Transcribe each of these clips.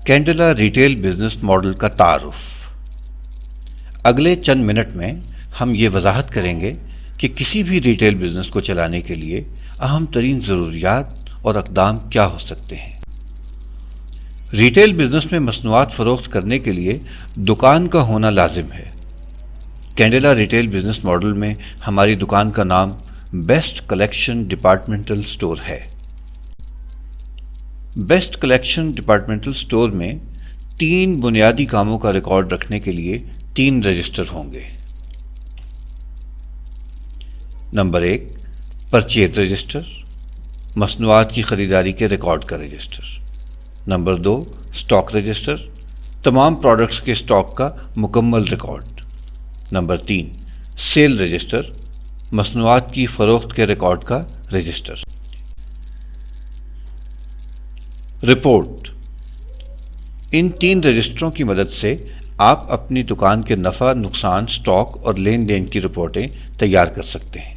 Candela retail business model का तारुफ। अगले चंद मिनट में हम ये वजाहत करेंगे कि किसी भी रिटेल बिजनेस को चलाने के लिए अहम तरीन ज़रूरियात और अक़दाम क्या हो सकते हैं। रिटेल बिजनेस में मसनूआत फ़रोख्त करने के लिए दुकान का होना लाजिम है। कैंडेला रिटेल बिजनेस मॉडल में हमारी दुकान का नाम बेस्ट कलेक्शन डिपार्टमेंटल स्टोर है। बेस्ट कलेक्शन डिपार्टमेंटल स्टोर में 3 बुनियादी कामों का रिकॉर्ड रखने के लिए 3 रजिस्टर होंगे। नंबर 1, परचेज रजिस्टर, मसनूआत की खरीदारी के रिकॉर्ड का रजिस्टर। नंबर 2, स्टॉक रजिस्टर, तमाम प्रोडक्ट्स के स्टॉक का मुकम्मल रिकॉर्ड। नंबर 3, सेल रजिस्टर, मसनूआत की फ़रोख्त के रिकॉर्ड का रजिस्टर। रिपोर्ट। इन 3 रजिस्टरों की मदद से आप अपनी दुकान के नफ़ा नुकसान, स्टॉक और लेन देन की रिपोर्टें तैयार कर सकते हैं।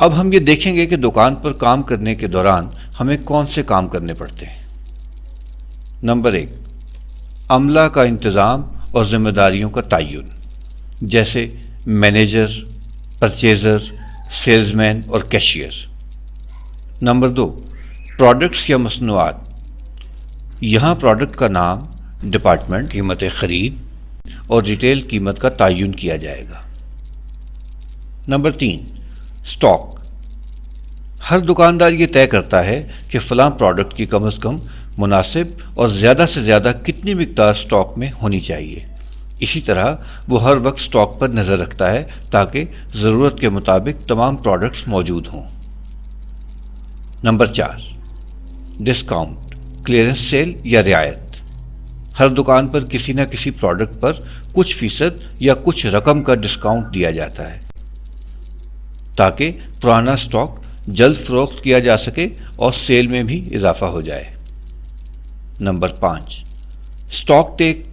अब हम ये देखेंगे कि दुकान पर काम करने के दौरान हमें कौन से काम करने पड़ते हैं। नंबर 1, अमला का इंतज़ाम और जिम्मेदारियों का तयन, जैसे मैनेजर, परचेज़र, सेल्समैन और कैशियर। नंबर 2, प्रोडक्ट्स या मसनूआत। यहाँ प्रोडक्ट का नाम, डिपार्टमेंट, कीमत खरीद और रिटेल कीमत का तयन किया जाएगा। Number 3, stock. हर दुकानदार ये तय करता है कि फ़लाँ प्रोडक्ट की कम से कम मुनासिब और ज़्यादा से ज़्यादा कितनी मिकदार स्टॉक में होनी चाहिए। इसी तरह वो हर वक्त स्टॉक पर नज़र रखता है ताकि ज़रूरत के मुताबिक तमाम प्रोडक्ट्स मौजूद हों। नंबर 4, डिस्काउंट, क्लियरेंस सेल या रियायत। हर दुकान पर किसी न किसी प्रोडक्ट पर कुछ फीसद या कुछ रकम का डिस्काउंट दिया जाता है ताकि पुराना स्टॉक जल्द फरोख्त किया जा सके और सेल में भी इजाफा हो जाए। Number 5, stock take.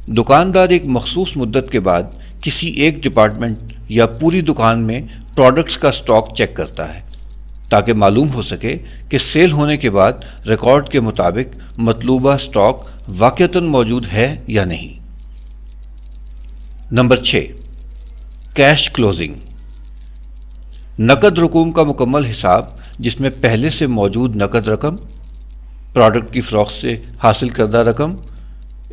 दुकानदार एक मखसूस मुद्दत के बाद किसी एक डिपार्टमेंट या पूरी दुकान में प्रोडक्ट्स का स्टॉक चेक करता है ताकि मालूम हो सके कि सेल होने के बाद रिकॉर्ड के मुताबिक मतलूबा स्टॉक वाकईतन मौजूद है या नहीं। Number 6, cash closing. नकद रकूम का मुकम्मल हिसाब, जिसमें पहले से मौजूद नकद रकम, प्रोडक्ट की फ़रोख्त से हासिल करदा रकम,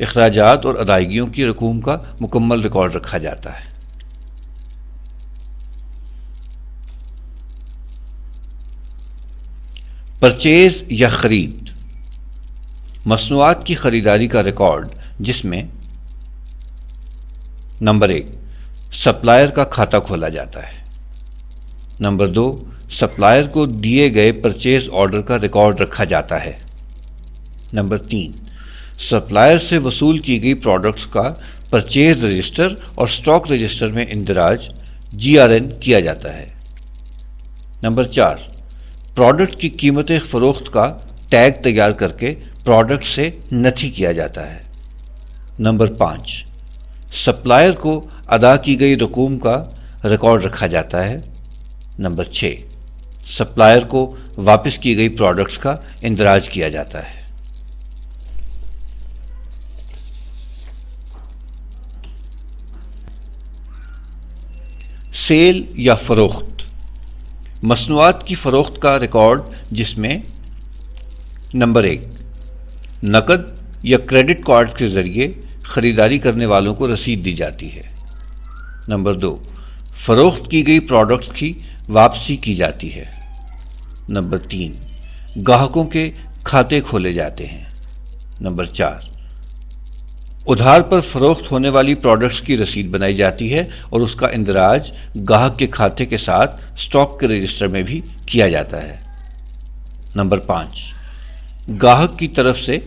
इखराजात और अदायगियों की रकूम का मुकम्मल रिकॉर्ड रखा जाता है। परचेज या खरीद। मसनूआत की खरीदारी का रिकॉर्ड, जिसमें नंबर 1, सप्लायर का खाता खोला जाता है। नंबर 2, सप्लायर को दिए गए परचेज ऑर्डर का रिकॉर्ड रखा जाता है। नंबर 3, सप्लायर से वसूल की गई प्रोडक्ट्स का परचेज रजिस्टर और स्टॉक रजिस्टर में इंदराज GRN किया जाता है। नंबर 4, प्रोडक्ट की कीमत फ़रोख्त का टैग तैयार करके प्रोडक्ट से नथी किया जाता है। नंबर 5, सप्लायर को अदा की गई रकूम का रिकॉर्ड रखा जाता है। नंबर 6, सप्लायर को वापस की गई प्रोडक्ट्स का इंदराज किया जाता है। सेल या फ़रोख्त। मसनूआत की फ़रोख्त का रिकॉर्ड, जिसमें नंबर 1, नकद या क्रेडिट कार्ड के ज़रिए ख़रीदारी करने वालों को रसीद दी जाती है। नंबर 2, फ़रोख्त की गई प्रोडक्ट्स की वापसी की जाती है। नंबर 3, ग्राहकों के खाते खोले जाते हैं। नंबर 4, उधार पर फ़रोख्त होने वाली प्रोडक्ट्स की रसीद बनाई जाती है और उसका इंदराज ग्राहक के खाते के साथ स्टॉक के रजिस्टर में भी किया जाता है। नंबर 5, ग्राहक की तरफ से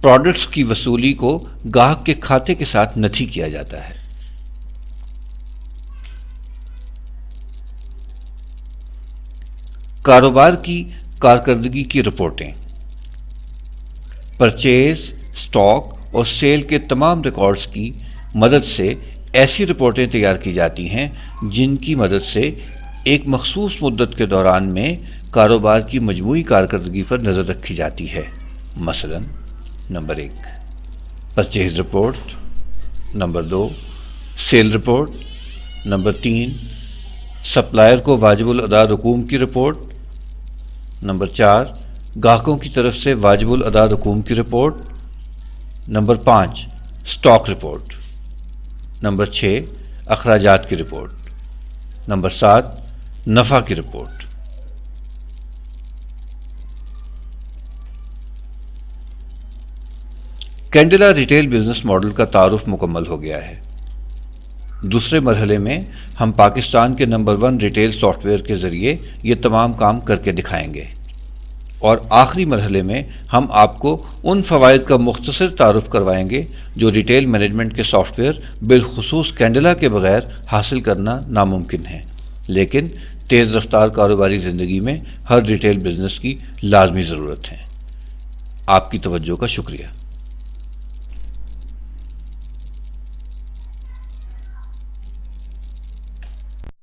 प्रोडक्ट्स की वसूली को ग्राहक के खाते के साथ नथी किया जाता है। कारोबार की कारकर्दगी की रिपोर्टें। परचेज, स्टॉक और सेल के तमाम रिकॉर्ड्स की मदद से ऐसी रिपोर्टें तैयार की जाती हैं जिनकी मदद से एक मखसूस मुद्दत के दौरान में کاروبار کی مجموعی کارکردگی پر نظر رکھی جاتی ہے۔ مثلا number 1 purchase report, number 2 sale report, number 3 supplier کو واجب الادا رقوم کی رپورٹ، نمبر 4 گاہکوں کی طرف سے واجب الادا رقوم کی report, number 5 stock report, number 6 اخراجات کی رپورٹ، نمبر 7 نفع کی رپورٹ۔ کینڈلا ریٹیل بزنس ماڈل کا تعارف مکمل ہو گیا ہے۔ دوسرے مرحلے میں ہم پاکستان کے نمبر 1 ریٹیل سافٹ ویئر کے ذریعے یہ تمام کام کر کے دکھائیں گے، اور آخری مرحلے میں ہم آپ کو ان فوائد کا مختصر تعارف کروائیں گے جو ریٹیل مینجمنٹ کے سافٹ ویئر بالخصوص کینڈلا کے بغیر حاصل کرنا ناممکن ہے، لیکن تیز رفتار کاروباری زندگی میں ہر ریٹیل بزنس کی لازمی ضرورت ہے۔ آپ کی توجہ کا شکریہ۔